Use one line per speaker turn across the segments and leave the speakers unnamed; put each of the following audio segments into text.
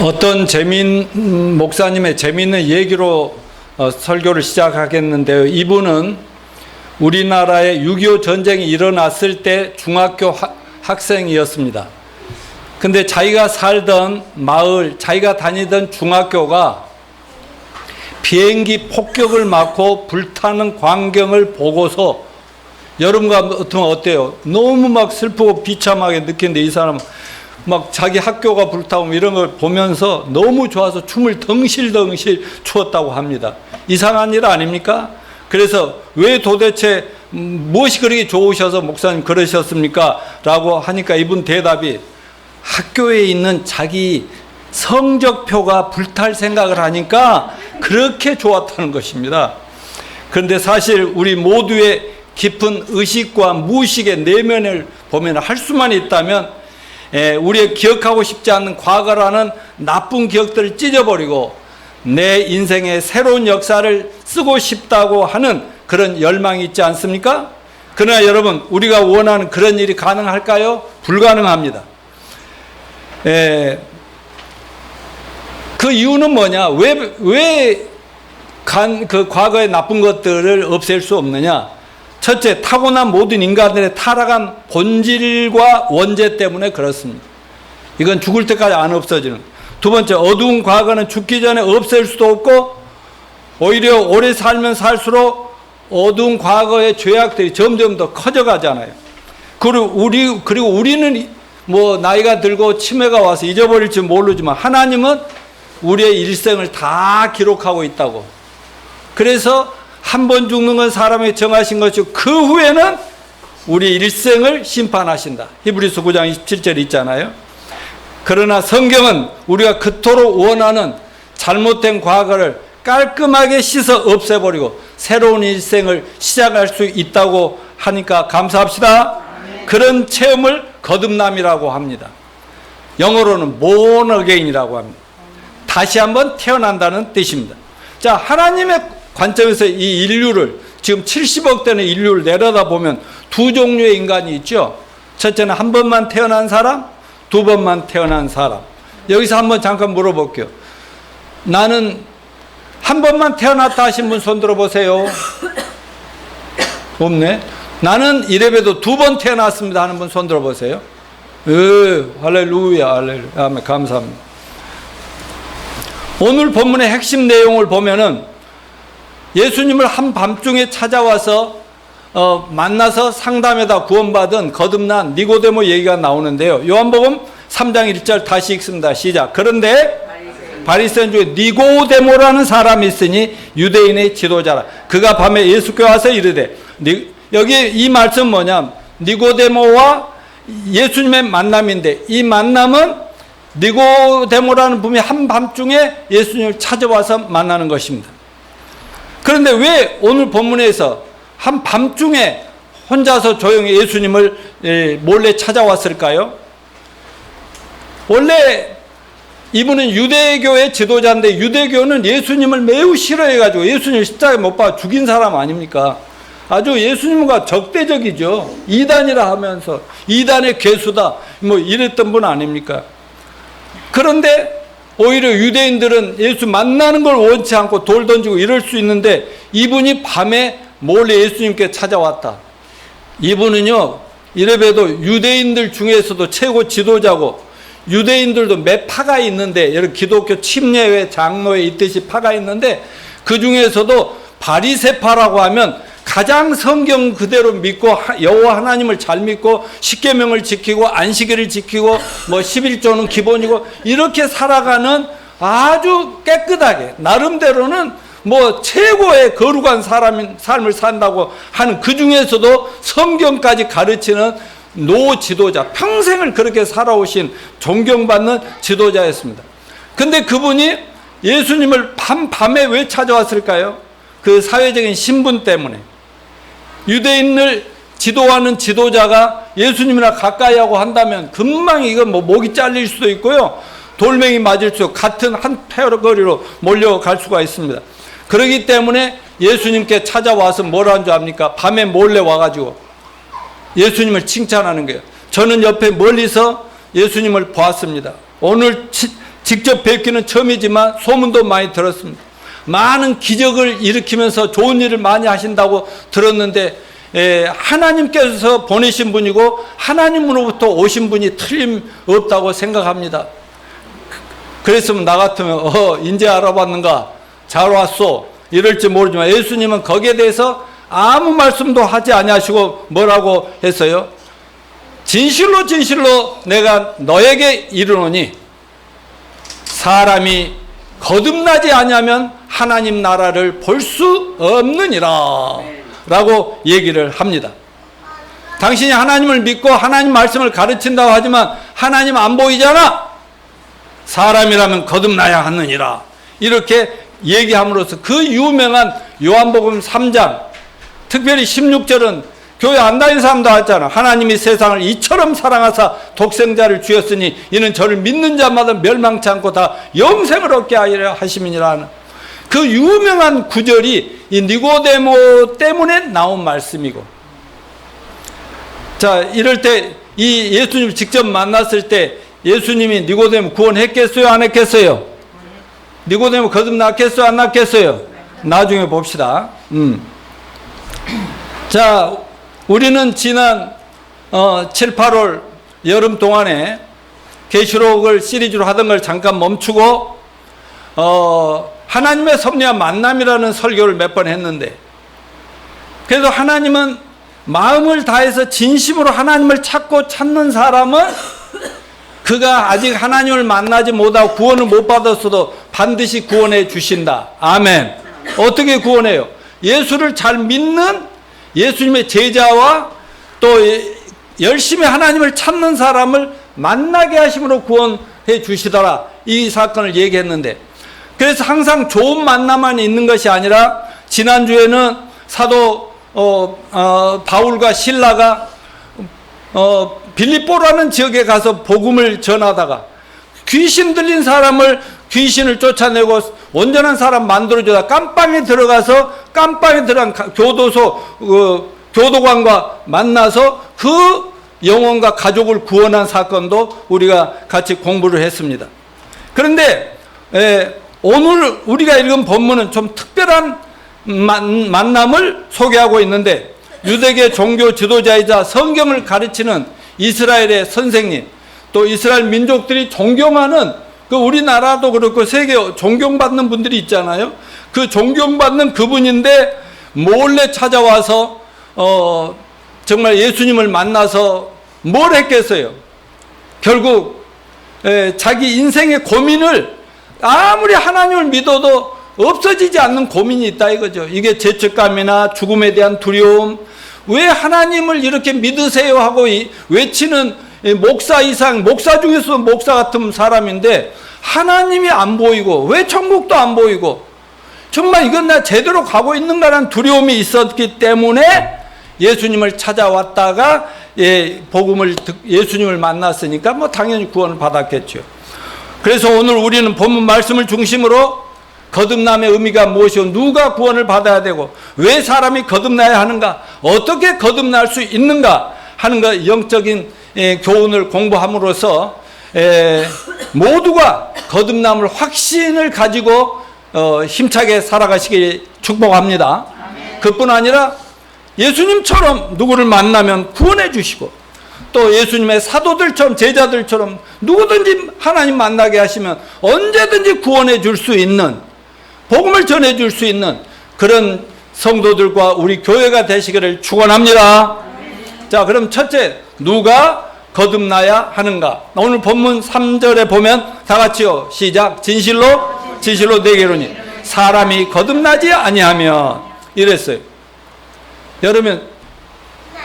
어떤 목사님의 재미있는 얘기로 설교를 시작하겠는데요. 이분은 우리나라에 6.25 전쟁이 일어났을 때 중학교 학생이었습니다. 근데 자기가 살던 마을, 자기가 다니던 중학교가 비행기 폭격을 맞고 불타는 광경을 보고서 여러분 같으면 어때요? 너무 막 슬프고 비참하게 느끼는데 이 사람은 막 자기 학교가 불타고 이런 걸 보면서 너무 좋아서 춤을 덩실덩실 추었다고 합니다. 이상한 일 아닙니까? 그래서 왜 도대체 무엇이 그렇게 좋으셔서 목사님 그러셨습니까? 라고 하니까 이분 대답이 학교에 있는 자기 성적표가 불탈 생각을 하니까 그렇게 좋았다는 것입니다. 그런데 사실 우리 모두의 깊은 의식과 무의식의 내면을 보면 할 수만 있다면 우리의 기억하고 싶지 않는 과거라는 나쁜 기억들을 찢어버리고 내 인생의 새로운 역사를 쓰고 싶다고 하는 그런 열망이 있지 않습니까? 그러나 여러분, 우리가 원하는 그런 일이 가능할까요? 불가능합니다. 그 이유는 뭐냐? 왜 그 과거의 나쁜 것들을 없앨 수 없느냐? 첫째, 타고난 모든 인간들의 타락한 본질과 원죄 때문에 그렇습니다. 이건 죽을 때까지 안 없어지는. 두 번째, 어두운 과거는 죽기 전에 없앨 수도 없고 오히려 오래 살면 살수록 어두운 과거의 죄악들이 점점 더 커져가잖아요. 그리고 우리는 뭐 나이가 들고 치매가 와서 잊어버릴지 모르지만 하나님은 우리의 일생을 다 기록하고 있다고. 그래서 한 번 죽는 건 사람에게 정하신 것이고 그 후에는 우리 일생을 심판하신다. 히브리서 9장 27절 있잖아요. 그러나 성경은 우리가 그토록 원하는 잘못된 과거를 깔끔하게 씻어 없애버리고 새로운 일생을 시작할 수 있다고 하니까 감사합시다. 그런 체험을 거듭남이라고 합니다. 영어로는 born again이라고 합니다. 다시 한번 태어난다는 뜻입니다. 자, 하나님의 관점에서 이 인류를, 지금 70억 되는 인류를 내려다보면 두 종류의 인간이 있죠. 첫째는 한 번만 태어난 사람, 두 번만 태어난 사람. 여기서 한번 잠깐 물어볼게요. 나는 한 번만 태어났다 하신 분 손 들어보세요. 없네. 나는 이래봬도 두 번 태어났습니다 하는 분 손 들어보세요. 할렐루야, 할렐루야. 아멘, 감사합니다. 오늘 본문의 핵심 내용을 보면은 예수님을 한밤중에 찾아와서 만나서 상담에다 구원받은 거듭난 니고데모 얘기가 나오는데요. 요한복음 3장 1절 다시 읽습니다. 시작. 그런데 바리새인 중에 니고데모라는 사람이 있으니 유대인의 지도자라. 그가 밤에 예수께 와서 이르되, 여기 이 말씀 뭐냐? 니고데모와 예수님의 만남인데 이 만남은 니고데모라는 분이 한밤중에 예수님을 찾아와서 만나는 것입니다. 그런데 왜 오늘 본문에서 한밤중에 혼자서 조용히 예수님을 몰래 찾아왔을까요? 원래 이분은 유대교의 지도자인데 유대교는 예수님을 매우 싫어해가지고 예수님을 십자가에 못 박아 죽인 사람 아닙니까? 아주 예수님과 적대적이죠. 이단이라 하면서 이단의 괴수다 뭐 이랬던 분 아닙니까? 그런데 오히려 유대인들은 예수 만나는 걸 원치 않고 돌 던지고 이럴 수 있는데 이분이 밤에 몰래 예수님께 찾아왔다. 이분은요, 이래봬도 유대인들 중에서도 최고 지도자고 유대인들도 몇 파가 있는데 여러 기독교 침례회 장로회 있듯이 파가 있는데 그 중에서도 바리새파라고 하면 가장 성경 그대로 믿고 여호와 하나님을 잘 믿고 십계명을 지키고 안식일을 지키고 뭐 11조는 기본이고 이렇게 살아가는 아주 깨끗하게 나름대로는 뭐 최고의 거룩한 삶을 산다고 하는 그 중에서도 성경까지 가르치는 노 지도자, 평생을 그렇게 살아오신 존경받는 지도자였습니다. 근데 그분이 예수님을 밤에 왜 찾아왔을까요? 그 사회적인 신분 때문에. 유대인을 지도하는 지도자가 예수님이랑 가까이 하고 한다면 금방 이건 뭐 목이 잘릴 수도 있고요. 돌멩이 맞을 수 있고 같은 한 패거리로 몰려갈 수가 있습니다. 그렇기 때문에 예수님께 찾아와서 뭐라 한 줄 압니까? 밤에 몰래 와가지고 예수님을 칭찬하는 거예요. 저는 옆에 멀리서 예수님을 보았습니다. 오늘 직접 뵙기는 처음이지만 소문도 많이 들었습니다. 많은 기적을 일으키면서 좋은 일을 많이 하신다고 들었는데 하나님께서 보내신 분이고 하나님으로부터 오신 분이 틀림없다고 생각합니다. 그랬으면 나 같으면 이제 알아봤는가, 잘 왔소 이럴지 모르지만 예수님은 거기에 대해서 아무 말씀도 하지 아니하시고 뭐라고 했어요? 진실로 진실로 내가 너에게 이르노니 사람이 거듭나지 아니하면 하나님 나라를 볼 수 없느니라 라고 얘기를 합니다. 당신이 하나님을 믿고 하나님 말씀을 가르친다고 하지만 하나님 안 보이잖아. 사람이라면 거듭나야 하느니라 이렇게 얘기함으로써 그 유명한 요한복음 3장 특별히 16절은 교회 안 다니는 사람도 알잖아. 하나님이 세상을 이처럼 사랑하사 독생자를 주었으니 이는 저를 믿는 자마다 멸망치 않고 다 영생을 얻게 하려 하심이니라. 그 유명한 구절이 이 니고데모 때문에 나온 말씀이고, 자 이럴 때 이 예수님 직접 만났을 때 예수님이 니고데모 구원했겠어요, 안 했겠어요? 니고데모 거듭났겠어요, 안 났겠어요? 나중에 봅시다. 자, 우리는 지난 7, 8월 여름 동안에 계시록을 시리즈로 하던 걸 잠깐 멈추고 하나님의 섭리와 만남이라는 설교를 몇 번 했는데, 그래도 하나님은 마음을 다해서 진심으로 하나님을 찾는 사람은 그가 아직 하나님을 만나지 못하고 구원을 못 받았어도 반드시 구원해 주신다. 아멘. 어떻게 구원해요? 예수를 잘 믿는 예수님의 제자와 또 열심히 하나님을 찾는 사람을 만나게 하심으로 구원해 주시더라. 이 사건을 얘기했는데, 그래서 항상 좋은 만남만 있는 것이 아니라 지난주에는 사도 바울과 실라가 빌립보라는 지역에 가서 복음을 전하다가 귀신 들린 사람을 귀신을 쫓아내고 온전한 사람 만들어주다 깜빵에 들어가서 깜빵에 들어간 교도관과 만나서 그 영혼과 가족을 구원한 사건도 우리가 같이 공부를 했습니다. 그런데 오늘 우리가 읽은 본문은 좀 특별한 만남을 소개하고 있는데, 유대계 종교 지도자이자 성경을 가르치는 이스라엘의 선생님, 또 이스라엘 민족들이 존경하는 그 우리나라도 그렇고 세계 존경받는 분들이 있잖아요. 그 존경받는 그분인데 몰래 찾아와서 정말 예수님을 만나서 뭘 했겠어요? 결국 자기 인생의 고민을 아무리 하나님을 믿어도 없어지지 않는 고민이 있다 이거죠. 이게 죄책감이나 죽음에 대한 두려움, 왜 하나님을 이렇게 믿으세요 하고 외치는 목사 이상, 목사 중에서도 목사 같은 사람인데 하나님이 안 보이고 왜 천국도 안 보이고 정말 이건 나 제대로 가고 있는가라는 두려움이 있었기 때문에 예수님을 찾아왔다가 예수님을 만났으니까 뭐 당연히 구원을 받았겠죠. 그래서 오늘 우리는 본문 말씀을 중심으로 거듭남의 의미가 무엇이고 누가 구원을 받아야 되고 왜 사람이 거듭나야 하는가, 어떻게 거듭날 수 있는가 하는 것 영적인 교훈을 공부함으로써 모두가 거듭남을 확신을 가지고 힘차게 살아가시길 축복합니다. 그뿐 아니라 예수님처럼 누구를 만나면 구원해 주시고 또 예수님의 사도들처럼 제자들처럼 누구든지 하나님 만나게 하시면 언제든지 구원해 줄 수 있는, 복음을 전해 줄 수 있는 그런 성도들과 우리 교회가 되시기를 축원합니다. 자, 그럼 첫째, 누가 거듭나야 하는가? 오늘 본문 3절에 보면 다 같이요. 시작. 진실로 내게로니 사람이 거듭나지 아니하면 이랬어요. 여러분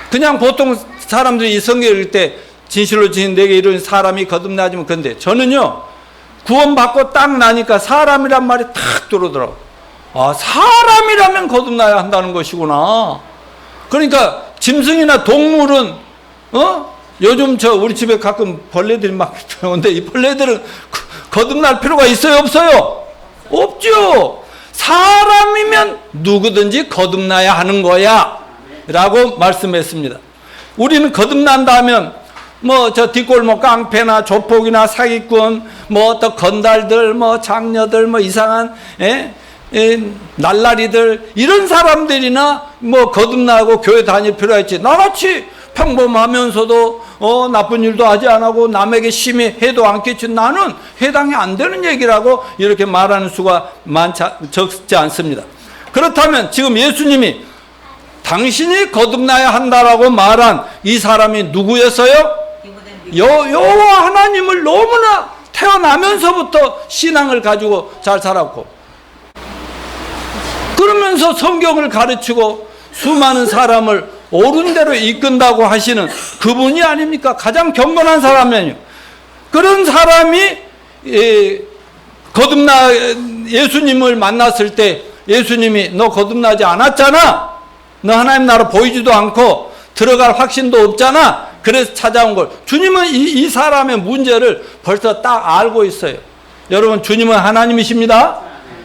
그냥 보통 사람들이 이 성경 읽을 때 진실로 내게 이르는 사람이 거듭나지면, 근데 저는요 구원받고 딱 나니까 사람이란 말이 탁 들어오더라고. 아, 사람이라면 거듭나야 한다는 것이구나. 그러니까 짐승이나 동물은 요즘 우리 집에 가끔 벌레들이 막 들어오는데 이 벌레들은 거듭날 필요가 있어요, 없어요? 없죠. 사람이면 누구든지 거듭나야 하는 거야 라고 말씀했습니다. 우리는 거듭난다 하면 뭐 저 뒷골목 깡패나 조폭이나 사기꾼, 뭐 또 건달들, 뭐 장녀들, 뭐 이상한 날라리들, 이런 사람들이나 뭐 거듭나고 교회 다닐 필요가 있지. 나같이 평범하면서도 나쁜 일도 하지 않고 남에게 심히 해도 않겠지. 나는 해당이 안 되는 얘기라고 이렇게 말하는 수가 적지 않습니다. 그렇다면 지금 예수님이 당신이 거듭나야 한다라고 말한 이 사람이 누구였어요? 여호와 하나님을 너무나 태어나면서부터 신앙을 가지고 잘 살았고, 그러면서 성경을 가르치고 수많은 사람을 옳은 대로 이끈다고 하시는 그분이 아닙니까? 가장 경건한 사람이에요. 그런 사람이 예수님을 만났을 때 예수님이 너 거듭나지 않았잖아. 너 하나님 나라 보이지도 않고 들어갈 확신도 없잖아. 그래서 찾아온 걸. 주님은 이 사람의 문제를 벌써 딱 알고 있어요. 여러분, 주님은 하나님이십니다.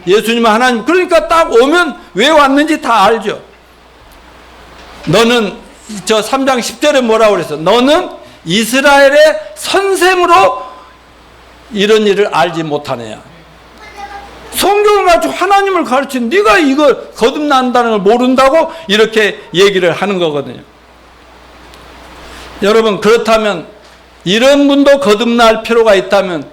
예수님은 하나님. 그러니까 딱 오면 왜 왔는지 다 알죠. 너는 저 3장 10절에 뭐라고 그랬어? 너는 이스라엘의 선생으로 이런 일을 알지 못하느냐. 성경을 가지고 하나님을 가르친 네가 이걸 거듭난다는 걸 모른다고 이렇게 얘기를 하는 거거든요. 여러분, 그렇다면 이런 분도 거듭날 필요가 있다면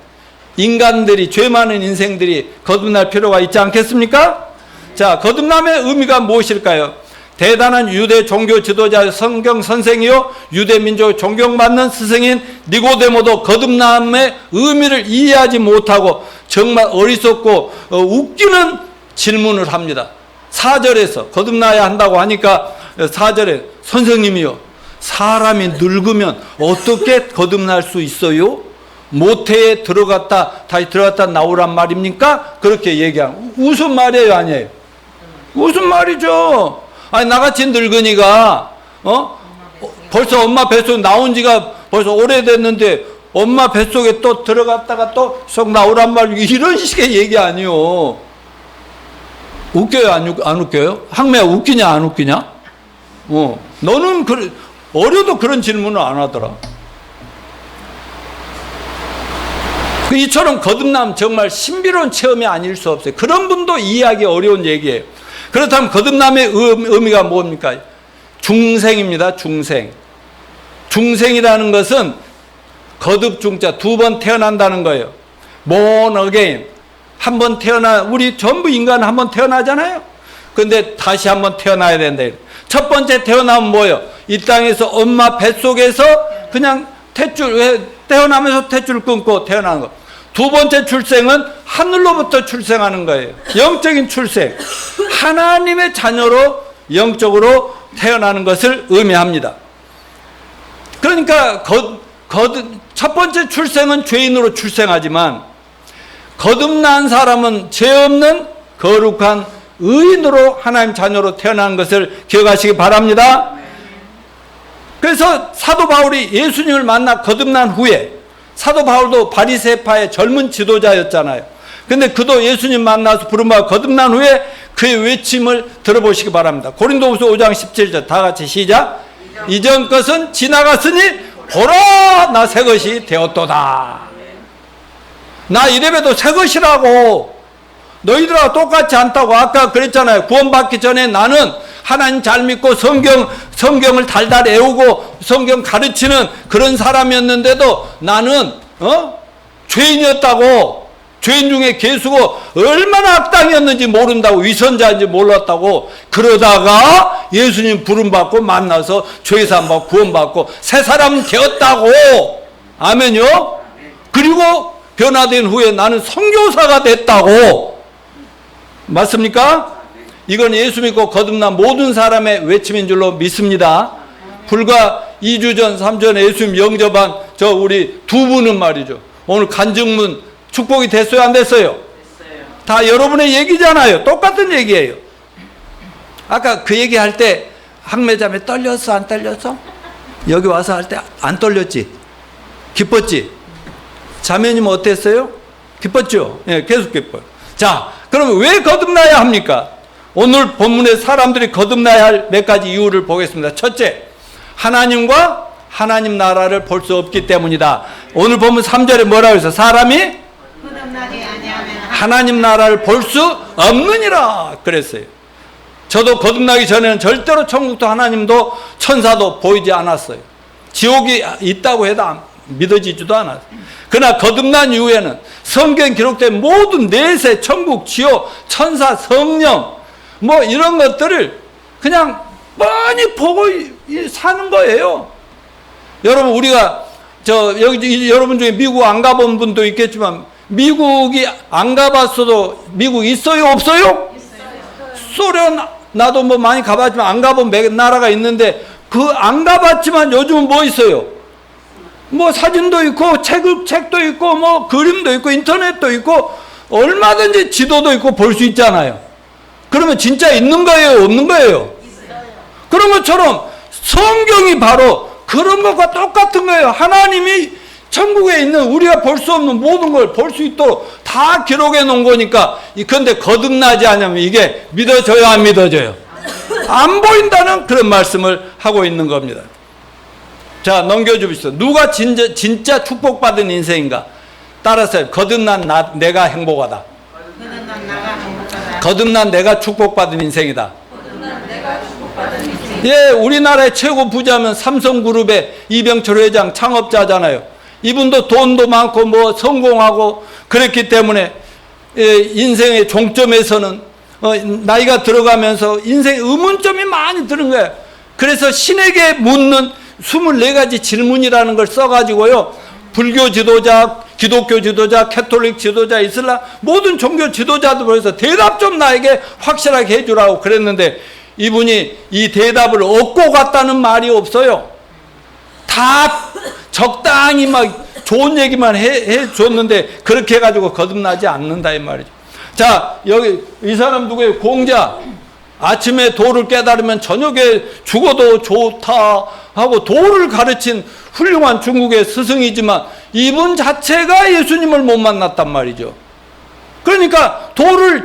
인간들이, 죄 많은 인생들이 거듭날 필요가 있지 않겠습니까? 자, 거듭남의 의미가 무엇일까요? 대단한 유대 종교 지도자, 성경 선생이요 유대 민족 존경받는 스승인 니고데모도 거듭남의 의미를 이해하지 못하고 정말 어리석고 웃기는 질문을 합니다. 4절에서 거듭나야 한다고 하니까 4절에 선생님이요, 사람이 늙으면 어떻게 거듭날 수 있어요? 모태에 들어갔다 다시 들어갔다 나오란 말입니까? 그렇게 얘기하는. 무슨 말이에요? 아니에요? 무슨 말이죠? 아니, 나같이 늙은이가 벌써 엄마 뱃속에 나온 지가 벌써 오래됐는데 엄마 뱃속에 또 들어갔다가 또 속 나오란 말, 이런 식의 얘기 아니요. 웃겨요? 안 웃겨요? 항매야, 웃기냐 안 웃기냐? 너는 어려도 그런 질문을 안 하더라. 이처럼 거듭남 정말 신비로운 체험이 아닐 수 없어요. 그런 분도 이해하기 어려운 얘기예요. 그렇다면 거듭남의 의미가 뭡니까? 중생입니다. 중생. 중생이라는 것은 거듭 중자, 두 번 태어난다는 거예요. born again. 한 번 우리 전부 인간은 한 번 태어나잖아요. 그런데 다시 한 번 태어나야 된다. 첫 번째 태어나면 뭐예요? 이 땅에서 엄마 뱃속에서 그냥 태어나면서 탯줄 끊고 태어나는 거. 두 번째 출생은 하늘로부터 출생하는 거예요. 영적인 출생. 하나님의 자녀로 영적으로 태어나는 것을 의미합니다. 그러니까 첫 번째 출생은 죄인으로 출생하지만 거듭난 사람은 죄 없는 거룩한 의인으로 하나님 자녀로 태어난 것을 기억하시기 바랍니다. 그래서 사도 바울이 예수님을 만나 거듭난 후에, 사도 바울도 바리새파의 젊은 지도자였잖아요. 근데 그도 예수님 만나서 부름받아 거듭난 후에 그의 외침을 들어보시기 바랍니다. 고린도후서 5장 17절 다 같이 시작. 이전 것은 지나갔으니 보라 나 새 것이 되었도다. 나 이래봬도 새 것이라고. 너희들하고 똑같지 않다고 아까 그랬잖아요. 구원받기 전에 나는 하나님 잘 믿고 성경을 달달 외우고 성경 가르치는 그런 사람이었는데도 나는 죄인이었다고, 죄인 중에 괴수고 얼마나 악당이었는지 모른다고, 위선자인지 몰랐다고. 그러다가 예수님 부름받고 만나서 죄사함받고 구원받고 새 사람 되었다고. 아멘요? 그리고 변화된 후에 나는 선교사가 됐다고. 맞습니까? 이건 예수 믿고 거듭난 모든 사람의 외침인 줄로 믿습니다. 불과 2주 전, 3주 전에 예수님 영접한 우리 두 분은 말이죠. 오늘 간증문 축복이 됐어요? 안 됐어요? 다 여러분의 얘기잖아요. 똑같은 얘기예요. 아까 그 얘기할 때 항매자매 떨렸어? 안 떨렸어? 여기 와서 할 때 안 떨렸지? 기뻤지? 자매님 어땠어요? 기뻤죠? 예, 계속 기뻐요. 자, 그럼 왜 거듭나야 합니까? 오늘 본문에 사람들이 거듭나야 할 몇 가지 이유를 보겠습니다. 첫째, 하나님과 하나님 나라를 볼 수 없기 때문이다. 오늘 보면 3절에 뭐라고 해서 사람이 하나님 나라를 볼 수 없느니라 그랬어요. 저도 거듭나기 전에는 절대로 천국도 하나님도 천사도 보이지 않았어요. 지옥이 있다고 해도 믿어지지도 않았어요. 그러나 거듭난 이후에는 성경에 기록된 모든 내세, 천국, 지옥, 천사, 성령 뭐 이런 것들을 그냥 뻔히 보고 사는 거예요. 여러분 우리가 여기 여러분 중에 미국 안 가본 분도 있겠지만 미국이 안 가봤어도 미국 있어요 없어요? 소련 나도 뭐 많이 가봤지만 안 가본 나라가 있는데 그 안 가봤지만 요즘은 뭐 있어요? 뭐 사진도 있고 책도 있고 뭐 그림도 있고 인터넷도 있고 얼마든지 지도도 있고 볼 수 있잖아요. 그러면 진짜 있는 거예요 없는 거예요? 그런 것처럼 성경이 바로 그런 것과 똑같은 거예요. 하나님이 천국에 있는 우리가 볼 수 없는 모든 걸 볼 수 있도록 다 기록해 놓은 거니까. 그런데 거듭나지 않으면 이게 믿어져요 안 믿어져요? 안 보인다는 그런 말씀을 하고 있는 겁니다. 자, 넘겨주십시오. 누가 진짜 축복받은 인생인가? 따라서 거듭난 내가 행복하다. 거듭난 내가 축복받은 인생이다. 예, 우리나라의 최고 부자면 삼성그룹의 이병철 회장 창업자잖아요. 이분도 돈도 많고 뭐 성공하고 그랬기 때문에 인생의 종점에서는 나이가 들어가면서 인생의 의문점이 많이 드는 거예요. 그래서 신에게 묻는 24가지 질문이라는 걸 써가지고요. 불교 지도자, 기독교 지도자, 캐톨릭 지도자, 이슬람 모든 종교 지도자들 보여서 대답 좀 나에게 확실하게 해주라고 그랬는데 이분이 이 대답을 얻고 갔다는 말이 없어요. 다 적당히 막 좋은 얘기만 해 줬는데 그렇게 해가지고 거듭나지 않는다 이 말이죠. 자, 여기 이 사람 누구예요? 공자. 아침에 도를 깨달으면 저녁에 죽어도 좋다 하고 도를 가르친 훌륭한 중국의 스승이지만 이분 자체가 예수님을 못 만났단 말이죠. 그러니까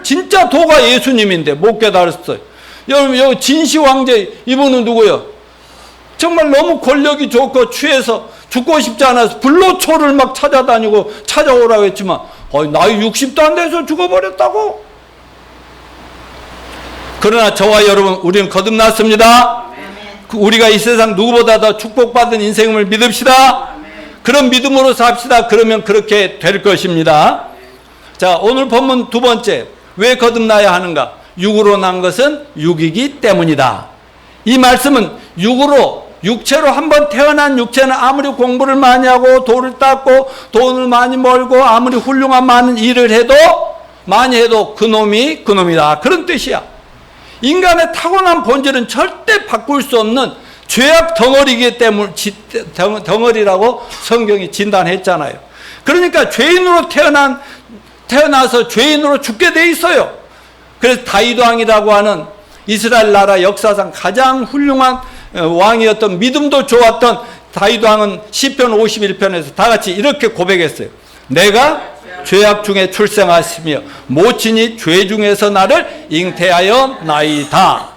진짜 도가 예수님인데 못 깨달았어요. 여러분 여기 진시 황제 이분은 누구예요? 정말 너무 권력이 좋고 취해서 죽고 싶지 않아서 불로초를 막 찾아오라고 했지만 나이 60도 안 돼서 죽어버렸다고. 그러나 저와 여러분 우리는 거듭났습니다. 우리가 이 세상 누구보다 더 축복받은 인생을 믿읍시다. 그런 믿음으로 삽시다. 그러면 그렇게 될 것입니다. 자, 오늘 본문 두 번째, 왜 거듭나야 하는가? 육으로 난 것은 육이기 때문이다. 이 말씀은 육체로 한번 태어난 육체는 아무리 공부를 많이 하고 돌을 닦고 돈을 많이 벌고 아무리 훌륭한 많은 일을 해도 많이 해도 그놈이다. 그런 뜻이야. 인간의 타고난 본질은 절대 바꿀 수 없는 죄악 덩어리이기 때문에 덩어리라고 성경이 진단했잖아요. 그러니까 죄인으로 태어나서 죄인으로 죽게 돼 있어요. 그래서 다윗 왕이라고 하는 이스라엘 나라 역사상 가장 훌륭한 왕이었던 믿음도 좋았던 다윗 왕은 시편 51편에서 다 같이 이렇게 고백했어요. 내가 죄악 중에 출생하시며 모친이 죄 중에서 나를 잉태하여 나이다.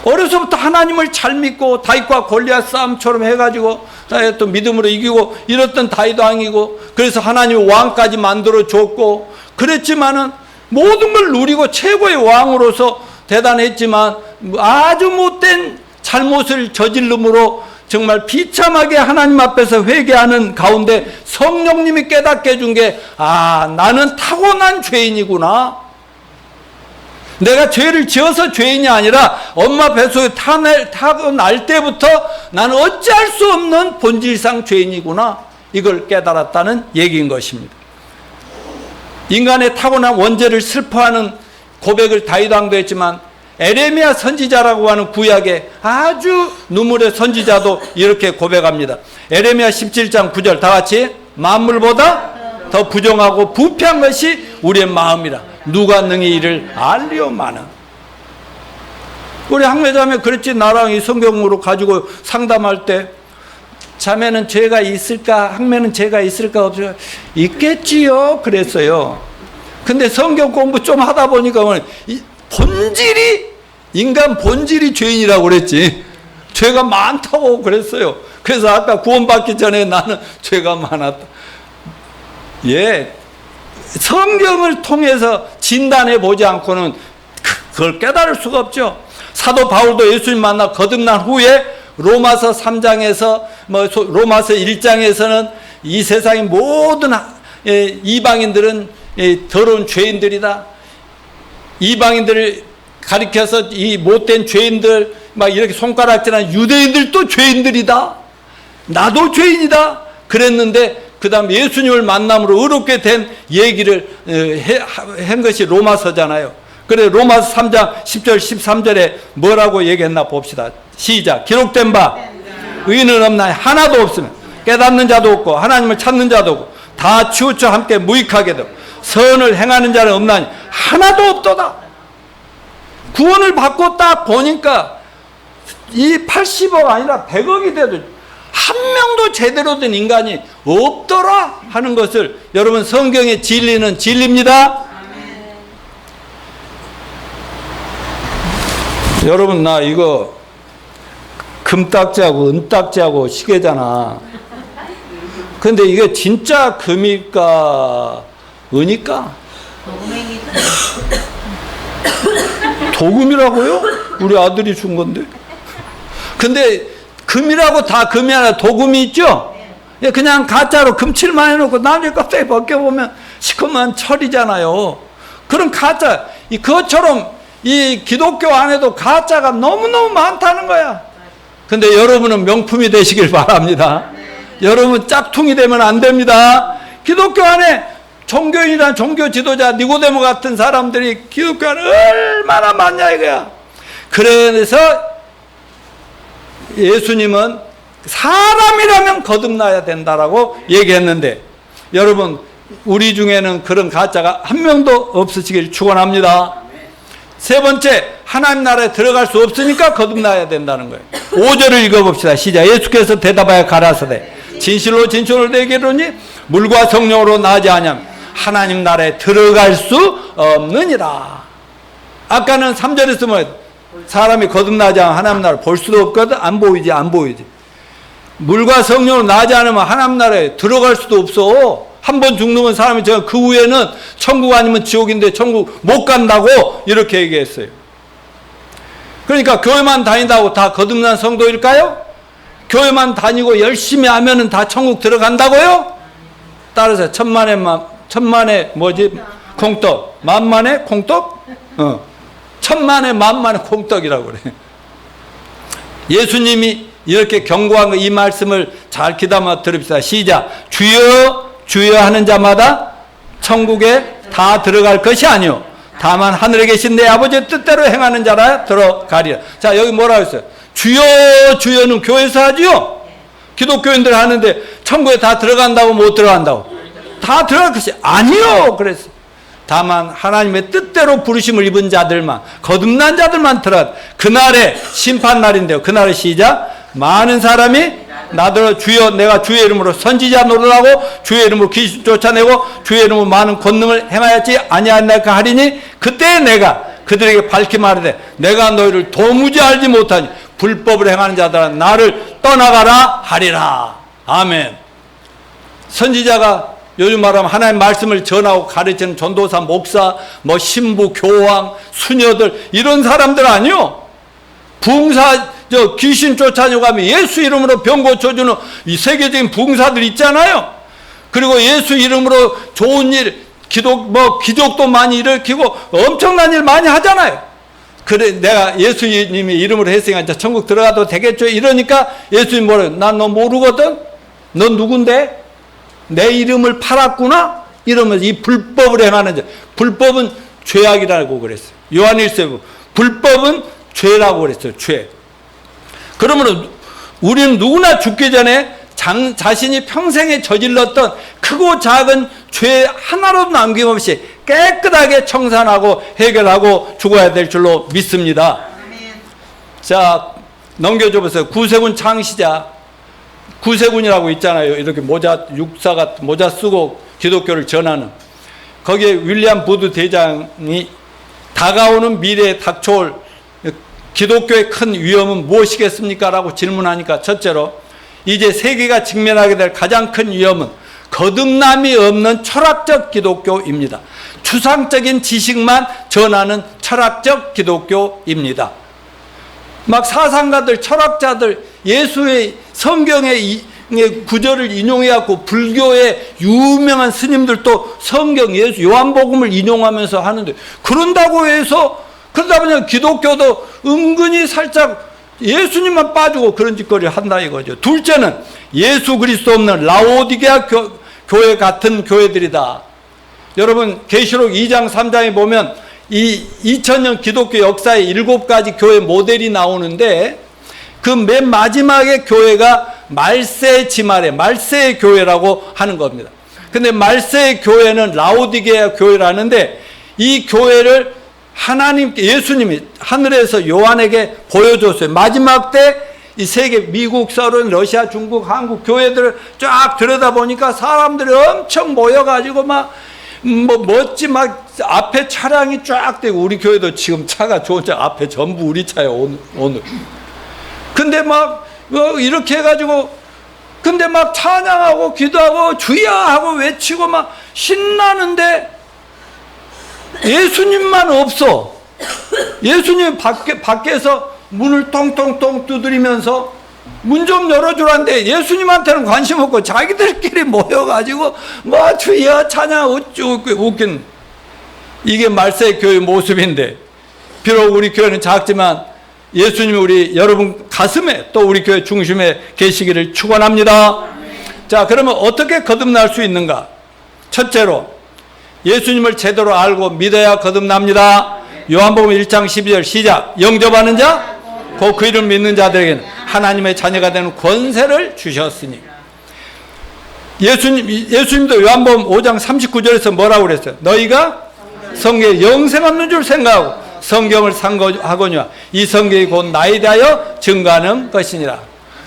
어려서부터 하나님을 잘 믿고 다윗과 골리앗 싸움처럼 해가지고 또 믿음으로 이기고 이랬던 다윗 왕이고 그래서 하나님이 왕까지 만들어 줬고 그랬지만은 모든 걸 누리고 최고의 왕으로서 대단했지만 아주 못된 잘못을 저질름으로 정말 비참하게 하나님 앞에서 회개하는 가운데 성령님이 깨닫게 해준 게 나는 타고난 죄인이구나. 내가 죄를 지어서 죄인이 아니라 엄마 뱃속에 타고날 때부터 나는 어찌할 수 없는 본질상 죄인이구나. 이걸 깨달았다는 얘기인 것입니다. 인간의 타고난 원죄를 슬퍼하는 고백을 다윗 왕도 했지만 에레미야 선지자라고 하는 구약의 아주 눈물의 선지자도 이렇게 고백합니다. 에레미야 17장 9절 다 같이 만물보다 더 부정하고 부패한 것이 우리의 마음이라 누가 능히 이를 알리오마는. 우리 항매자매 그랬지. 나랑 이 성경으로 가지고 상담할 때 자매는 죄가 있을까? 항매는 죄가 있을까? 없을까? 있겠지요. 그랬어요. 근데 성경 공부 좀 하다 보니까 인간 본질이 죄인이라고 그랬지. 죄가 많다고 그랬어요. 그래서 아까 구원받기 전에 나는 죄가 많았다. 예, 성경을 통해서 진단해 보지 않고는 그걸 깨달을 수가 없죠. 사도 바울도 예수님 만나 거듭난 후에 로마서 3장에서 로마서 1장에서는 이 세상의 모든 이방인들은 더러운 죄인들이다. 이방인들을 가리켜서 이 못된 죄인들 막 이렇게 손가락질하는 유대인들도 죄인들이다. 나도 죄인이다. 그랬는데 그 다음 예수님을 만남으로 의롭게 된 얘기를 한 것이 로마서잖아요. 그래 로마서 3장 10절 13절에 뭐라고 얘기했나 봅시다. 시작. 기록된 바 의인은 없나니 하나도 없으면 깨닫는 자도 없고 하나님을 찾는 자도 없고 다 치우쳐 함께 무익하게 되고 선을 행하는 자는 없나니 하나도 없도다. 구원을 받고 딱 보니까 이 80억 아니라 100억이 돼도 한 명도 제대로 된 인간이 없더라 하는 것을 여러분 성경의 진리는 진리입니다. 여러분 나 이거 금딱지하고 은딱지하고 시계잖아. 근데 이게 진짜 금일까 은일까? 도금이라고요? 우리 아들이 준 건데. 근데 금이라고 다 금이 아니라 도금이 있죠? 그냥 가짜로 금칠만 해놓고 나중에 껍데기 벗겨보면 시커먼 철이잖아요. 그런 가짜, 그것처럼 이 기독교 안에도 가짜가 너무너무 많다는 거야. 근데 여러분은 명품이 되시길 바랍니다. 여러분 짝퉁이 되면 안 됩니다. 기독교 안에 종교인이란 종교 지도자 니고데모 같은 사람들이 기독교 안에 얼마나 많냐 이거야. 그래서 예수님은 사람이라면 거듭나야 된다라고 얘기했는데 여러분 우리 중에는 그런 가짜가 한 명도 없으시길 축원합니다. 세 번째, 하나님 나라에 들어갈 수 없으니까 거듭나야 된다는 거예요. 5절을 읽어봅시다. 시작. 예수께서 대답하여 가라사대 진실로 진실로 내게 이르노니 물과 성령으로 나지 아니하면 하나님 나라에 들어갈 수 없느니라. 아까는 3절에서 뭐 사람이 거듭나지 않으면 하나님 나라를 볼 수도 없거든. 안 보이지. 물과 성령으로 나지 않으면 하나님 나라에 들어갈 수도 없어. 한 번 죽는 건 사람이 그 후에는 천국 아니면 지옥인데 천국 못 간다고 이렇게 얘기했어요. 그러니까 교회만 다닌다고 다 거듭난 성도일까요? 교회만 다니고 열심히 하면은 다 천국 들어간다고요? 따라서 천만의 뭐지? 콩떡. 만만의 콩떡? 천만의 만만의 콩떡이라고 그래. 예수님이 이렇게 경고한 이 말씀을 잘 귀담아 들읍시다. 시작. 주여 주여 하는 자마다 천국에 다 들어갈 것이 아니요 다만 하늘에 계신 내 아버지의 뜻대로 행하는 자라 들어가리라. 자, 여기 뭐라고 했어요? 주여 주여는 교회에서 하지요. 기독교인들 하는데 천국에 다 들어간다고 못 들어간다고? 다 들어갈 것이 아니요 그랬어. 다만 하나님의 뜻대로 부르심을 입은 자들만, 거듭난 자들만 들어가. 그날에 심판날인데요. 그날에 시작. 많은 사람이 나더러 주여 내가 주의 이름으로 선지자 노릇하고 주의 이름으로 귀신 쫓아내고 주의 이름으로 많은 권능을 행하였지 아니하였나이까 하리니 그때 내가 그들에게 밝히 말하되 내가 너희를 도무지 알지 못하니 불법을 행하는 자들아 나를 떠나가라 하리라. 아멘. 선지자가 요즘 말하면 하나님의 말씀을 전하고 가르치는 전도사, 목사, 뭐 신부, 교황, 수녀들 이런 사람들 아니요. 부흥사 귀신 쫓아내고 가면 예수 이름으로 병 고쳐주는 이 세계적인 부흥사들 있잖아요. 그리고 예수 이름으로 좋은 일, 기적도 많이 일으키고 엄청난 일 많이 하잖아요. 그래, 내가 예수님이 이름으로 했으니까 천국 들어가도 되겠죠. 이러니까 예수님 뭐래요? 난 너 모르거든? 넌 누군데? 내 이름을 팔았구나? 이러면서 이 불법을 행하는 자. 불법은 죄악이라고 그랬어요. 요한일서 불법은 죄라고 그랬어요. 죄. 그러므로 우리는 누구나 죽기 전에 자신이 평생에 저질렀던 크고 작은 죄 하나로도 남김없이 깨끗하게 청산하고 해결하고 죽어야 될 줄로 믿습니다. 자, 넘겨줘보세요. 구세군 창시자. 구세군이라고 있잖아요. 이렇게 육사가 모자 쓰고 기독교를 전하는. 거기에 윌리엄 부드 대장이 다가오는 미래에 닥쳐올 기독교의 큰 위험은 무엇이겠습니까? 라고 질문하니까 첫째로 이제 세계가 직면하게 될 가장 큰 위험은 거듭남이 없는 철학적 기독교입니다. 추상적인 지식만 전하는 철학적 기독교입니다. 막 사상가들, 철학자들, 예수의 성경의 구절을 인용해갖고 불교의 유명한 스님들도 성경, 예수, 요한복음을 인용하면서 하는데, 그런다고 해서, 그러다 보니 기독교도 은근히 살짝 예수님만 빠지고 그런 짓거리를 한다 이거죠. 둘째는 예수 그리스도 없는 라오디게아 교회 같은 교회들이다. 여러분 계시록 2장 3장에 보면 이 2000년 기독교 역사의 7가지 교회 모델이 나오는데, 그 맨 마지막에 교회가 말세 지말의 말세의 교회라고 하는 겁니다. 근데 말세의 교회는 라오디게아 교회라는데, 이 교회를 하나님께, 예수님이 하늘에서 요한에게 보여줬어요. 마지막 때 이 세계, 미국, 서른, 러시아, 중국, 한국 교회들을 쫙 들여다보니까 사람들이 엄청 모여가지고 막 멋지 막 앞에 차량이 쫙 되고, 우리 교회도 지금 차가 좋은 차 앞에 전부 우리 차예요 오늘. 근데 막 이렇게 해가지고, 근데 막 찬양하고 기도하고 주여 하고 외치고 막 신나는데 예수님만 없어. 예수님 밖에서 문을 똥똥똥 두드리면서 문 좀 열어주라는데 예수님한테는 관심 없고 자기들끼리 모여가지고 뭐 주여 찬양 어쩌고 웃긴, 이게 말세의 교회 모습인데, 비록 우리 교회는 작지만 예수님이 우리 여러분 가슴에, 또 우리 교회 중심에 계시기를 축원합니다. 자, 그러면 어떻게 거듭날 수 있는가? 첫째로 예수님을 제대로 알고 믿어야 거듭납니다. 요한복음 1장 12절 시작. 영접하는 자 곧 그 이름 믿는 자들에게는 하나님의 자녀가 되는 권세를 주셨으니. 예수님도 요한복음 5장 39절에서 뭐라고 그랬어요? 너희가 성경에 영생 없는 줄 생각하고 성경을 상고하거니와 이 성경이 곧 나에 대하여 증거하는 것이니라.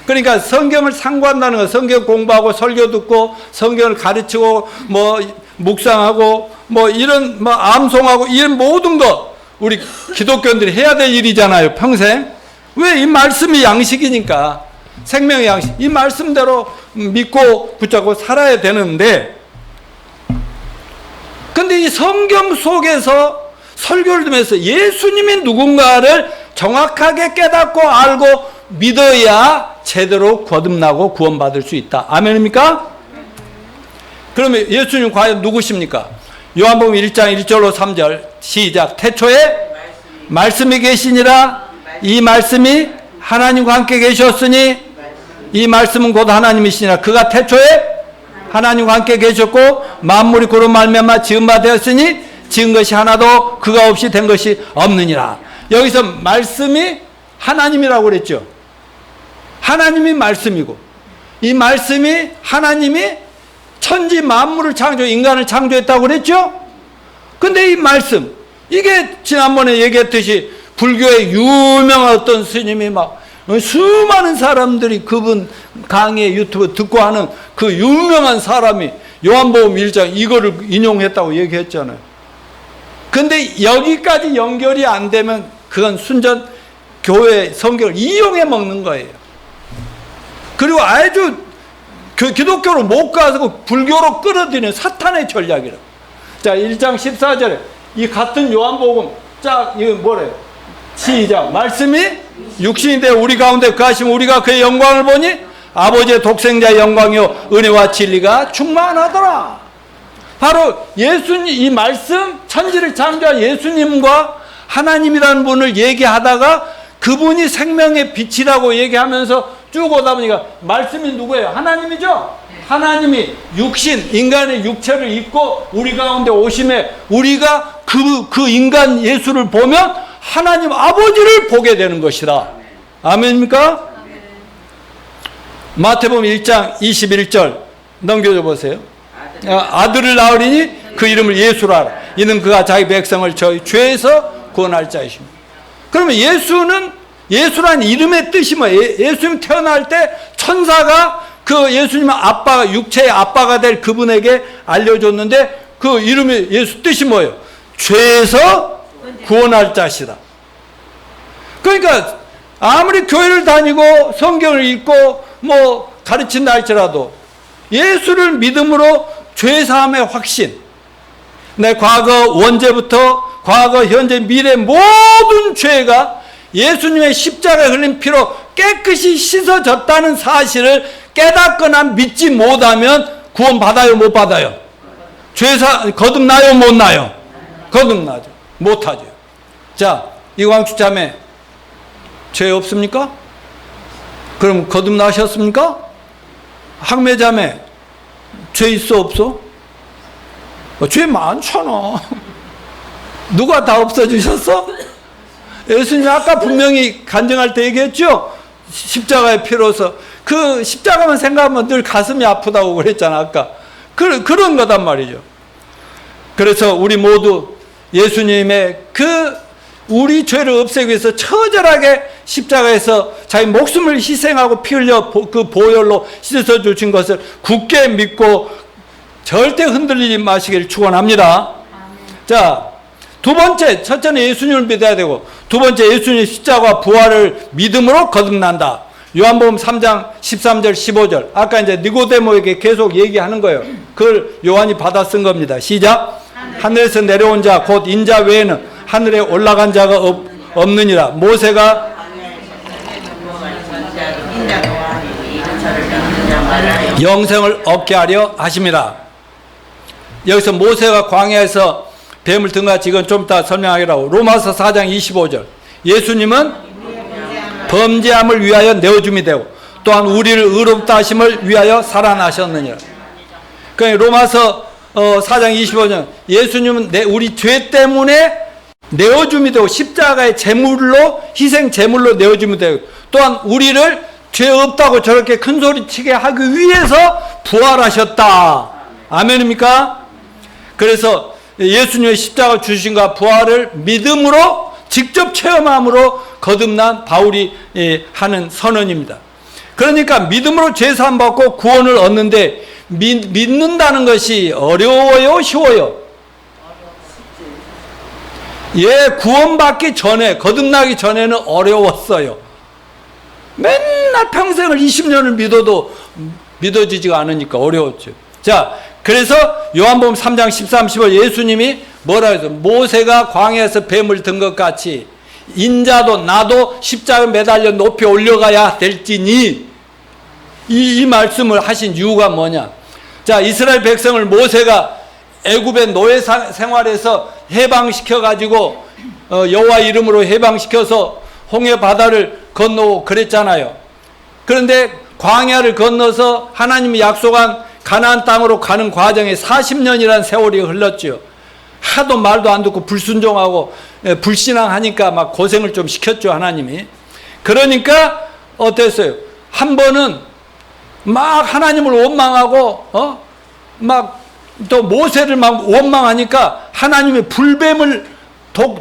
그러니까 성경을 상고한다는 건 성경 공부하고 설교 듣고 성경을 가르치고 뭐 묵상하고 뭐 이런 뭐 암송하고 이런 모든 거 우리 기독교인들이 해야 될 일이잖아요, 평생. 왜? 이 말씀이 양식이니까, 생명의 양식, 이 말씀대로 믿고 붙잡고 살아야 되는데, 근데 이 성경 속에서 설교를 들으면서 예수님이 누군가를 정확하게 깨닫고 알고 믿어야 제대로 거듭나고 구원받을 수 있다. 아멘입니까? 그러면 예수님 과연 누구십니까? 요한복음 1장 1절로 3절 시작. 태초에 말씀이 계시니라. 이 말씀이 하나님과 함께 계셨으니 이 말씀은 곧 하나님이시니라. 그가 태초에 하나님과 함께 계셨고 만물이 그로 말미암아 지은 바 되었으니 지은 것이 하나도 그가 없이 된 것이 없느니라. 여기서 말씀이 하나님이라고 그랬죠. 하나님이 말씀이고, 이 말씀이 하나님이 천지 만물을 창조, 인간을 창조했다고 그랬죠. 근데 이 말씀, 이게 지난번에 얘기했듯이 불교의 유명한 어떤 스님이 막 수많은 사람들이 그분 강의 유튜브 듣고 하는 그 유명한 사람이 요한복음 1장 이거를 인용했다고 얘기했잖아요. 근데 여기까지 연결이 안 되면 그건 순전 교회 성경을 이용해 먹는 거예요. 그리고 아주 기독교로 못 가서 불교로 끌어들이는 사탄의 전략이라. 자, 1장 14절에 이 같은 요한복음, 자, 이거 뭐래요? 시작. 말씀이 육신이 되어 우리 가운데 거하시면 우리가 그의 영광을 보니 아버지의 독생자의 영광이요 은혜와 진리가 충만하더라. 바로 예수님, 이 말씀, 천지를 창조한 예수님과 하나님이라는 분을 얘기하다가 그분이 생명의 빛이라고 얘기하면서 쭉 오다 보니까 말씀이 누구예요? 하나님이죠? 하나님이 육신, 인간의 육체를 입고 우리 가운데 오심에 우리가 그 인간 예수를 보면 하나님 아버지를 보게 되는 것이다. 아멘입니까? 마태복음 1장 21절 넘겨줘 보세요. 아들을 낳으리니 그 이름을 예수라 하라. 이는 그가 자기 백성을 저희 죄에서 구원할 자이십니다. 그러면 예수란 이름의 뜻이 뭐예요? 예수님 태어날 때 천사가 그 예수님의 아빠가, 육체의 아빠가 될 그분에게 알려줬는데 그 이름의 예수 뜻이 뭐예요? 죄에서 구원할 자시다. 그러니까 아무리 교회를 다니고 성경을 읽고 뭐 가르친다 할지라도 예수를 믿음으로 죄사함의 확신, 내 과거 원죄부터 과거 현재 미래 모든 죄가 예수님의 십자가에 흘린 피로 깨끗이 씻어졌다는 사실을 깨닫거나 믿지 못하면 구원 받아요, 못 받아요? 거듭나요, 못 나요? 거듭나죠. 못하죠. 자, 이광수 자매 죄 없습니까? 그럼 거듭나셨습니까? 학매 자매 죄 있어 없어? 죄 많잖아. 누가 다 없어주셨어? 예수님이 아까 분명히 간증할 때 얘기했죠? 십자가의 피로서. 그 십자가만 생각하면 늘 가슴이 아프다고 그랬잖아, 아까. 그런 거단 말이죠. 그래서 우리 모두 예수님의 우리 죄를 없애기 위해서 처절하게 십자가에서 자기 목숨을 희생하고 피 흘려 그 보혈로 씻어 주신 것을 굳게 믿고 절대 흔들리지 마시기를 축원합니다. 자, 두 번째, 첫째는 예수님을 믿어야 되고, 두 번째 예수님의 십자가 부활을 믿음으로 거듭난다. 요한복음 3장 13절 15절. 아까 이제 니고데모에게 계속 얘기하는 거예요. 그걸 요한이 받아 쓴 겁니다. 시작. 하늘에서 내려온 자 곧 인자 외에는 하늘에 올라간 자가 없느니라. 모세가 영생을 얻게 하려 하심이라. 여기서 모세가 광야에서 뱀을 등같이, 이건 좀 이따 설명하기라고. 로마서 4장 25절. 예수님은 범죄함을 위하여 내어줌이 되고 또한 우리를 의롭다 하심을 위하여 살아나셨느니라. 그러니까 로마서 4장 25절. 예수님은 우리 죄 때문에 내어줌이 되고 십자가의 제물로, 희생 제물로 내어줌이 되고 또한 우리를 죄 없다고 저렇게 큰 소리 치게 하기 위해서 부활하셨다. 아멘입니까? 그래서 예수님의 십자가 주신과 부활을 믿음으로 직접 체험함으로 거듭난 바울이 하는 선언입니다. 그러니까 믿음으로 죄사함 받고 구원을 얻는데 믿는다는 것이 어려워요, 쉬워요? 구원받기 전에, 거듭나기 전에는 어려웠어요. 맨날 평생을 20년을 믿어도 믿어지지가 않으니까 어려웠죠. 자, 그래서 요한복음 3장 13, 15 예수님이 뭐라 해서 모세가 광야에서 뱀을 든 것 같이 인자도 나도 십자가에 매달려 높이 올려가야 될지니, 이 말씀을 하신 이유가 뭐냐? 자, 이스라엘 백성을 모세가 애굽의 노예 생활에서 해방시켜 가지고 여호와 이름으로 해방시켜서 홍해 바다를 건너고 그랬잖아요. 그런데 광야를 건너서 하나님이 약속한 가나안 땅으로 가는 과정에 40년이라는 세월이 흘렀죠. 하도 말도 안 듣고 불순종하고 불신앙하니까 막 고생을 좀 시켰죠, 하나님이. 그러니까 어땠어요? 한 번은 막 하나님을 원망하고 막 또 모세를 막 원망하니까 하나님의 불뱀을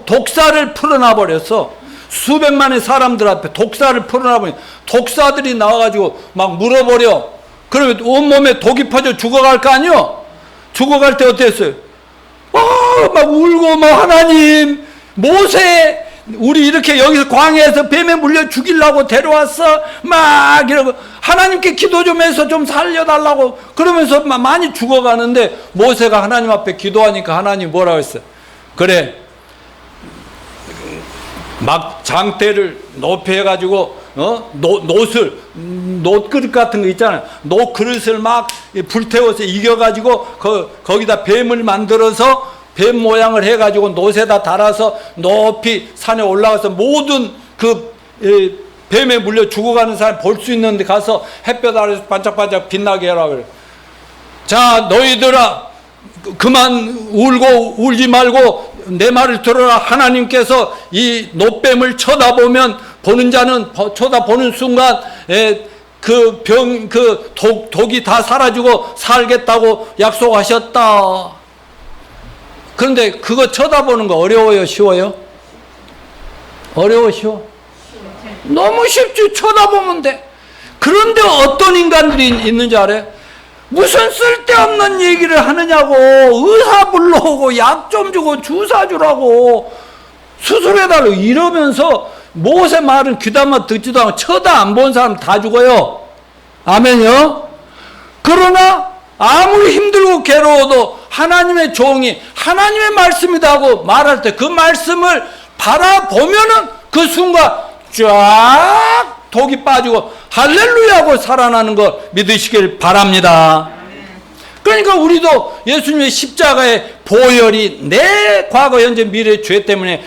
독사를 풀어놔 버렸어. 수백만의 사람들 앞에 독사를 풀어놔 버리니 독사들이 나와가지고 막 물어버려. 그러면 온몸에 독이 퍼져 죽어갈 거 아니요? 죽어갈 때 어땠어요? 막 울고 막 하나님, 모세 우리 이렇게 여기서 광야에서 뱀에 물려 죽이려고 데려왔어. 막 이러고 하나님께 기도 좀 해서 좀 살려달라고 그러면서 막 많이 죽어가는데 모세가 하나님 앞에 기도하니까 하나님 뭐라고 했어요? 그래, 막 장대를 높이 해가지고 노그릇 같은 거 있잖아요. 노그릇을 막 불태워서 이겨가지고 거기다 뱀을 만들어서 뱀 모양을 해가지고 노새다 달아서 높이 산에 올라가서 모든 뱀에 물려 죽어가는 사람 볼 수 있는 데 가서 햇볕 아래서 반짝반짝 빛나게 하라 그래. 자, 너희들아 그만 울지 말고 내 말을 들어라. 하나님께서 이 노뱀을 쳐다보면 보는 자는 쳐다보는 순간 독이 다 사라지고 살겠다고 약속하셨다. 그런데 그거 쳐다보는 거 어려워요, 쉬워요? 어려워, 쉬워? 너무 쉽지. 쳐다보면 돼. 그런데 어떤 인간들이 있는지 알아요? 무슨 쓸데없는 얘기를 하느냐고. 의사 불러오고 약 좀 주고 주사 주라고 수술해달라고 이러면서 모세 말은 귀담아 듣지도 않고 쳐다 안 본 사람 다 죽어요. 아멘요. 그러나 아무리 힘들고 괴로워도 하나님의 종이 하나님의 말씀이다 하고 말할 때 그 말씀을 바라보면은 그 순간 쫙 독이 빠지고 할렐루야 하고 살아나는 걸 믿으시길 바랍니다. 그러니까 우리도 예수님의 십자가의 보혈이 내 과거 현재 미래 죄 때문에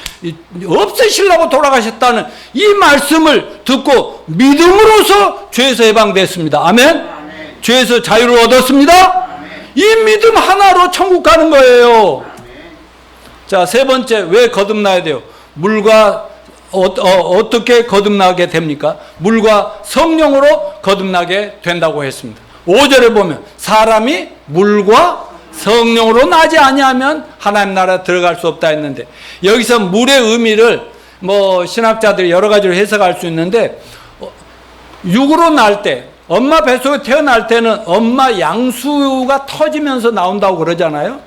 없애시려고 돌아가셨다는 이 말씀을 듣고 믿음으로써 죄에서 해방됐습니다. 아멘. 죄에서 자유를 얻었습니다. 이 믿음 하나로 천국 가는 거예요. 자, 세 번째, 왜 거듭나야 돼요? 물과 어떻게 거듭나게 됩니까? 물과 성령으로 거듭나게 된다고 했습니다. 5절에 보면 사람이 물과 성령으로 나지 아니하면 하나님 나라 들어갈 수 없다 했는데, 여기서 물의 의미를 신학자들이 여러 가지로 해석할 수 있는데, 육으로 날 때, 엄마 뱃속에 태어날 때는 엄마 양수가 터지면서 나온다고 그러잖아요.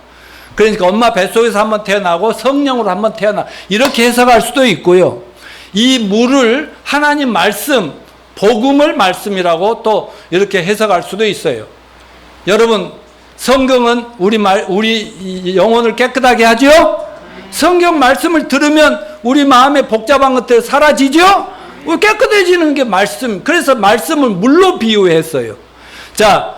그러니까 엄마 뱃속에서 한번 태어나고 성령으로 한번 태어나, 이렇게 해석할 수도 있고요. 이 물을 하나님 말씀, 복음을 말씀이라고 또 이렇게 해석할 수도 있어요. 여러분, 성경은 우리 영혼을 깨끗하게 하죠? 성경 말씀을 들으면 우리 마음에 복잡한 것들 사라지죠? 깨끗해지는 게 말씀. 그래서 말씀을 물로 비유했어요. 자,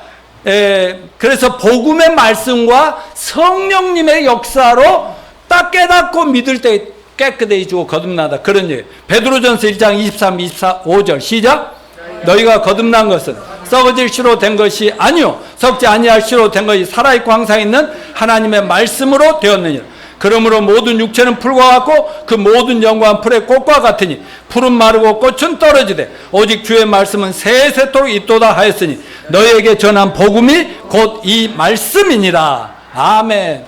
그래서 복음의 말씀과 성령님의 역사로 딱 깨닫고 믿을 때 깨끗해지고 거듭나다, 그런 얘기예요. 베드로전서 1장 23, 25절 시작. 너희가 거듭난 것은 썩어질 씨로 된 것이 아니요 썩지 아니할 씨로 된 것이 살아있고 항상 있는 하나님의 말씀으로 되었느니라. 그러므로 모든 육체는 풀과 같고 그 모든 영광은 풀의 꽃과 같으니 풀은 마르고 꽃은 떨어지되 오직 주의 말씀은 세세토록 있도다 하였으니 너희에게 전한 복음이 곧 이 말씀이니라. 아멘.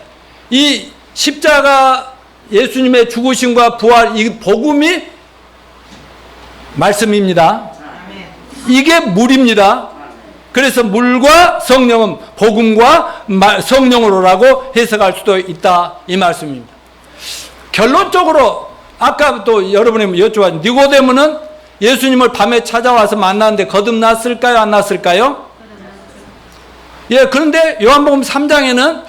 이 십자가 예수님의 죽으심과 부활, 이 복음이 말씀입니다. 이게 물입니다. 그래서 물과 성령은 복음과 성령으로라고 해석할 수도 있다, 이 말씀입니다. 결론적으로 아까 또 여러분이 여쭤봤는데, 니고데모는 예수님을 밤에 찾아와서 만났는데 거듭났을까요, 안 났을까요? 예, 그런데 요한복음 3장에는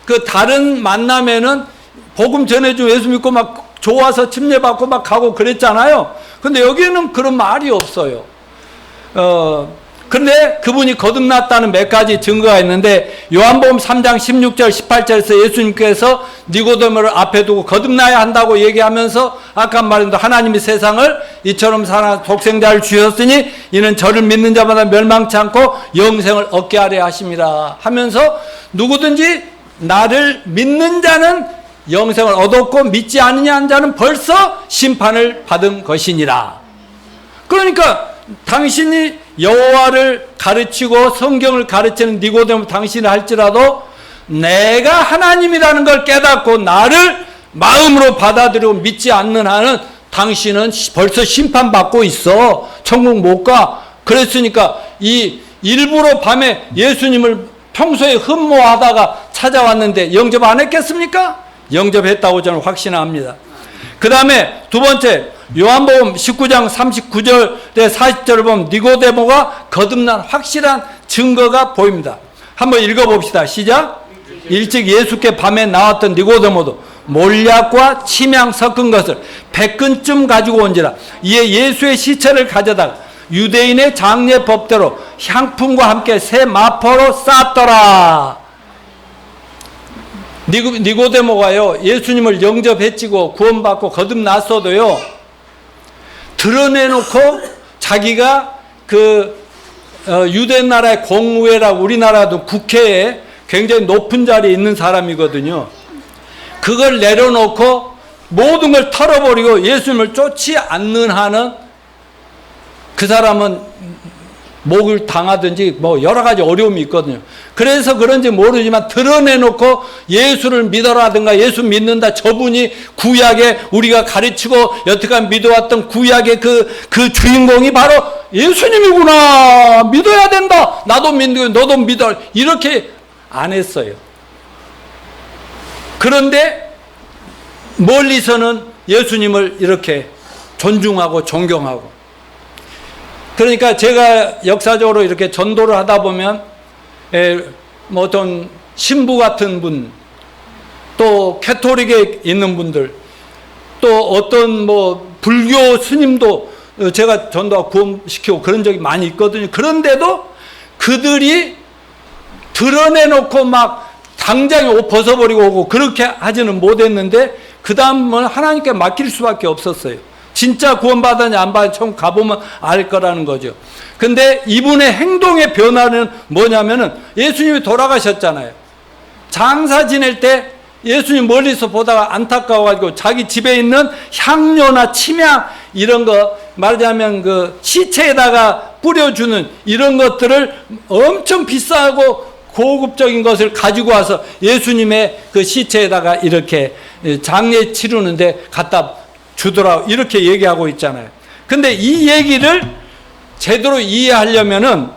그 다른 만남에는 복음 전해주고 예수 믿고 막 좋아서 침례받고 막 가고 그랬잖아요. 근데 여기는 그런 말이 없어요. 그런데 그분이 거듭났다는 몇 가지 증거가 있는데, 요한복음 3장 16절 18절에서 예수님께서 니고데모를 앞에 두고 거듭나야 한다고 얘기하면서 아까 말했던 하나님이 세상을 이처럼 사랑하사 독생자를 주셨으니 이는 저를 믿는 자마다 멸망치 않고 영생을 얻게 하려 하심이라 하면서, 누구든지 나를 믿는 자는 영생을 얻었고 믿지 않느냐 한 자는 벌써 심판을 받은 것이니라. 그러니까 당신이 여호와를 가르치고 성경을 가르치는 니고데모 당신을 할지라도 내가 하나님이라는 걸 깨닫고 나를 마음으로 받아들이고 믿지 않는 한은 당신은 벌써 심판받고 있어. 천국 못 가. 그랬으니까 이 일부러 밤에 예수님을 평소에 흠모하다가 찾아왔는데 영접 안 했겠습니까? 영접했다고 저는 확신합니다. 그 다음에 두 번째, 요한복음 19장 39절에 40절을 보면 니고데모가 거듭난 확실한 증거가 보입니다. 한번 읽어봅시다. 시작. 일찍 예수께 밤에 나왔던 니고데모도 몰약과 침향 섞은 것을 100근쯤 가지고 온지라. 이에 예수의 시체를 가져다가 유대인의 장례 법대로 향품과 함께 새 마포로 쌌더라. 니고데모가요, 예수님을 영접했지고 구원받고 거듭났어도요, 드러내놓고 자기가 유대 나라의 공의회라고, 우리나라도 국회에 굉장히 높은 자리에 있는 사람이거든요. 그걸 내려놓고 모든 걸 털어버리고 예수님을 쫓지 않는 한은 그 사람은 목을 당하든지 여러 가지 어려움이 있거든요. 그래서 그런지 모르지만 드러내놓고 예수를 믿어라든가 예수 믿는다, 저분이 구약에 우리가 가르치고 여태까지 믿어왔던 구약의 그 주인공이 바로 예수님이구나, 믿어야 된다, 나도 믿고 너도 믿어, 이렇게 안 했어요. 그런데 멀리서는 예수님을 이렇게 존중하고 존경하고. 그러니까 제가 역사적으로 이렇게 전도를 하다 보면 뭐 어떤 신부 같은 분, 또 캐토릭에 있는 분들, 또 어떤 뭐 불교 스님도 제가 전도하고 구원시키고 그런 적이 많이 있거든요. 그런데도 그들이 드러내놓고 막 당장에 옷 벗어버리고 오고 그렇게 하지는 못했는데 그 다음은 하나님께 맡길 수밖에 없었어요. 진짜 구원받았냐 안 받았냐 처음 가보면 알 거라는 거죠. 근데 이분의 행동의 변화는 뭐냐면은 예수님이 돌아가셨잖아요. 장사 지낼 때 예수님 멀리서 보다가 안타까워가지고 자기 집에 있는 향료나 침향 이런 거 말하자면 그 시체에다가 뿌려주는 이런 것들을 엄청 비싸고 고급적인 것을 가지고 와서 예수님의 그 시체에다가 이렇게 장례 치르는데 갖다 주더라고 이렇게 얘기하고 있잖아요. 근데 이 얘기를 제대로 이해하려면은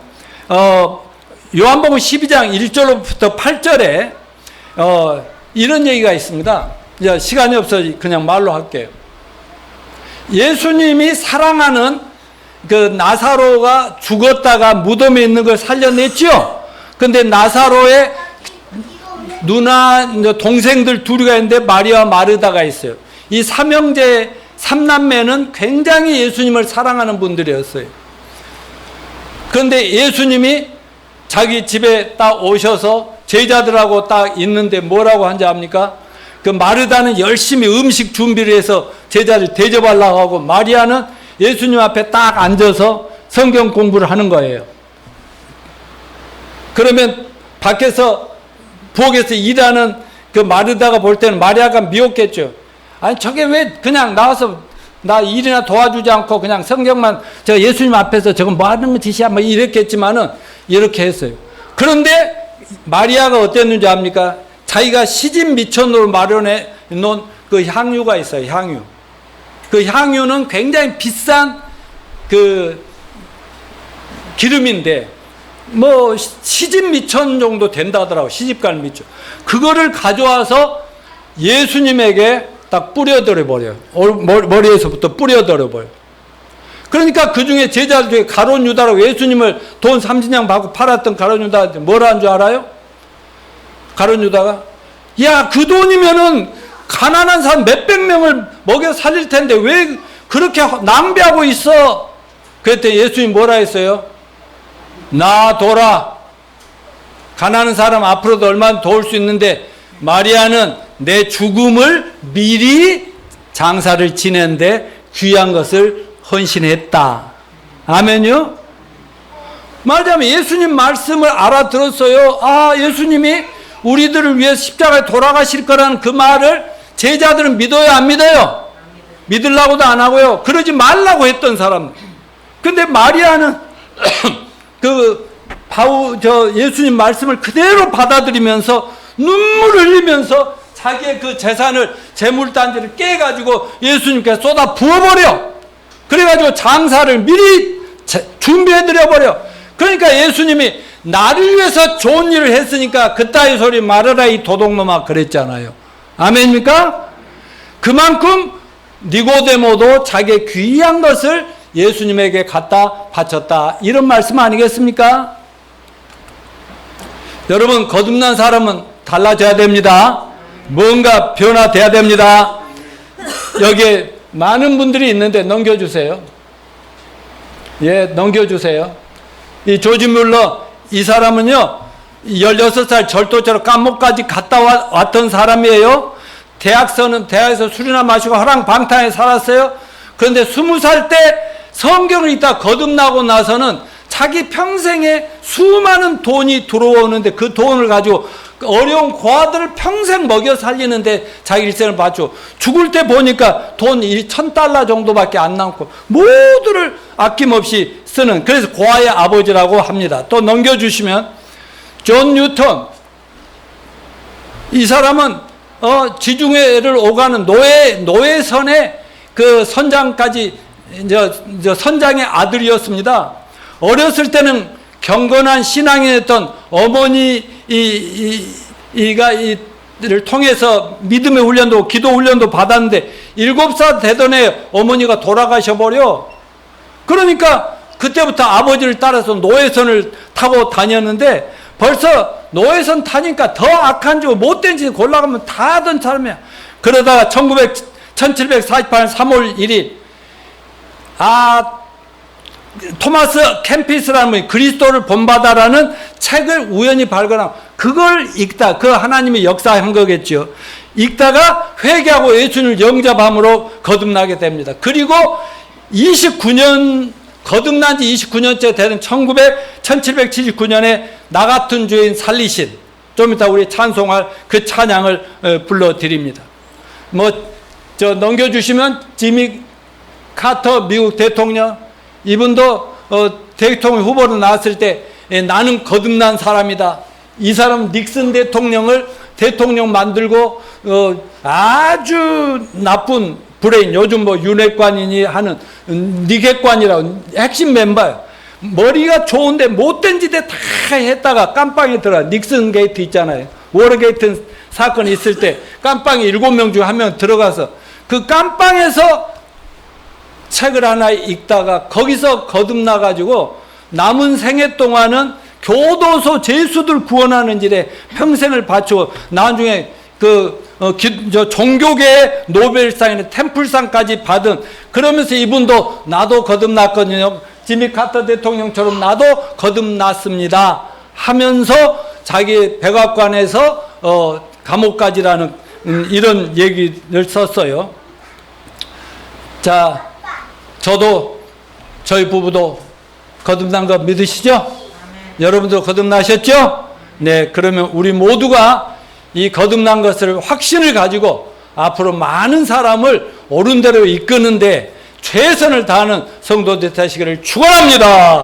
요한복음 12장 1절부터 8절에 이런 얘기가 있습니다. 이제 시간이 없어서 그냥 말로 할게요. 예수님이 사랑하는 그 나사로가 죽었다가 무덤에 있는 걸 살려냈죠. 근데 나사로의 누나 동생들 둘이가 있는데 마리아와 마르다가 있어요. 이 삼형제 삼남매는 굉장히 예수님을 사랑하는 분들이었어요. 그런데 예수님이 자기 집에 딱 오셔서 제자들하고 딱 있는데 뭐라고 한지 압니까? 그 마르다는 열심히 음식 준비를 해서 제자들 대접하려고 하고 마리아는 예수님 앞에 딱 앉아서 성경 공부를 하는 거예요. 그러면 밖에서 부엌에서 일하는 그 마르다가 볼 때는 마리아가 미웠겠죠. 아니 저게 왜 그냥 나와서 나 일이나 도와주지 않고 그냥 성경만 저 예수님 앞에서 저건 뭐 하는 짓이야 뭐 이랬겠지만은 이렇게 했어요. 그런데 마리아가 어땠는지 압니까? 자기가 시집 미천으로 마련해 놓은 그 향유가 있어요. 향유. 그 향유는 굉장히 비싼 그 기름인데 뭐 시집 미천 정도 된다더라고. 시집갈 미천. 그거를 가져와서 예수님에게 딱 뿌려들어 버려요. 머리에서부터 뿌려들어 버려요. 그러니까 그 중에 제자들 중에 가룟 유다라고 예수님을 돈 30냥 받고 팔았던 가룟 유다 뭐라 한 줄 알아요? 가룟 유다가 야, 그 돈이면은 가난한 사람 몇백 명을 먹여 살릴 텐데 왜 그렇게 낭비하고 있어? 그랬더니 예수님 뭐라 했어요? 나 둬라. 가난한 사람 앞으로도 얼마나 도울 수 있는데 마리아는 내 죽음을 미리 장사를 지내는데 귀한 것을 헌신했다. 아멘요? 말하자면 예수님 말씀을 알아들었어요. 아, 예수님이 우리들을 위해 십자가에 돌아가실 거라는 그 말을 제자들은 믿어요, 안 믿어요? 믿으려고도 안 하고요. 그러지 말라고 했던 사람. 근데 마리아는 예수님 말씀을 그대로 받아들이면서 눈물을 흘리면서 자기의 그 재산을 재물단지를 깨가지고 예수님께 쏟아 부어버려. 그래가지고 장사를 미리 준비해드려버려. 그러니까 예수님이 나를 위해서 좋은 일을 했으니까 그따위 소리 말아라 이 도둑놈아 그랬잖아요. 아멘입니까? 그만큼 니고데모도 자기의 귀한 것을 예수님에게 갖다 바쳤다. 이런 말씀 아니겠습니까? 여러분, 거듭난 사람은 달라져야 됩니다. 뭔가 변화돼야 됩니다. 여기에 많은 분들이 있는데 넘겨주세요. 예, 넘겨주세요. 이 조지 뮬러 이 사람은요 16살 절도죄로 감옥까지 갔다 왔던 사람이에요. 대학에서 술이나 마시고 허랑방탕에 살았어요. 그런데 20살 때 성경을 읽다 거듭나고 나서는 자기 평생에 수많은 돈이 들어오는데 그 돈을 가지고 어려운 고아들을 평생 먹여 살리는데 자기 일생을 바쳐 죽을 때 보니까 돈 $1,000 정도밖에 안 남고 모두를 아낌없이 쓰는, 그래서 고아의 아버지라고 합니다. 또 넘겨주시면 존 뉴턴, 이 사람은 지중해를 오가는 노예선의 그 선장까지 선장의 아들이었습니다. 어렸을 때는 경건한 신앙이었던 어머니가 를 통해서 믿음의 훈련도 기도 훈련도 받았는데 7살 되던 애 어머니가 돌아가셔버려. 그러니까 그때부터 아버지를 따라서 노예선을 타고 다녔는데 벌써 노예선 타니까 더 악한 짓 못된 짓 골라가면 다 하던 사람이야. 그러다가 1748년 3월 1일 토마스 캠피스라는 분이 그리스도를 본받아라는 책을 우연히 발견하고 그걸 읽다, 그 하나님이 역사한 거겠죠. 읽다가 회개하고 예수님을 영접함으로 거듭나게 됩니다. 그리고 29년 거듭난 지 29년째 되는 1779년에 나 같은 죄인 살리신, 좀 이따 우리 찬송할 그 찬양을 불러드립니다. 넘겨주시면 지미 카터 미국 대통령, 이분도 대통령 후보로 나왔을 때 나는 거듭난 사람이다. 이 사람 닉슨 대통령을 대통령 만들고 아주 나쁜 브레인, 요즘 윤핵관이니 하는 닉핵관이라고 핵심 멤버예요. 머리가 좋은데 못된 짓에 다 했다가 깜빵에 들어가. 닉슨 게이트 있잖아요. 워터게이트 사건이 있을 때 깜빵에 7명 중 1명 들어가서 그 깜빵에서 책을 하나 읽다가 거기서 거듭나가지고 남은 생애 동안은 교도소 죄수들 구원하는 일에 평생을 바치고 나중에 종교계의 노벨상이나 템플상까지 받은, 그러면서 이분도 나도 거듭났거든요. 지미 카터 대통령처럼 나도 거듭났습니다 하면서 자기 백악관에서 감옥까지라는 이런 얘기를 썼어요. 자, 저도 저희 부부도 거듭난 거 믿으시죠? 여러분도 거듭나셨죠? 네, 그러면 우리 모두가 이 거듭난 것을 확신을 가지고 앞으로 많은 사람을 옳은 대로 이끄는데 최선을 다하는 성도들 되시기를 축원합니다.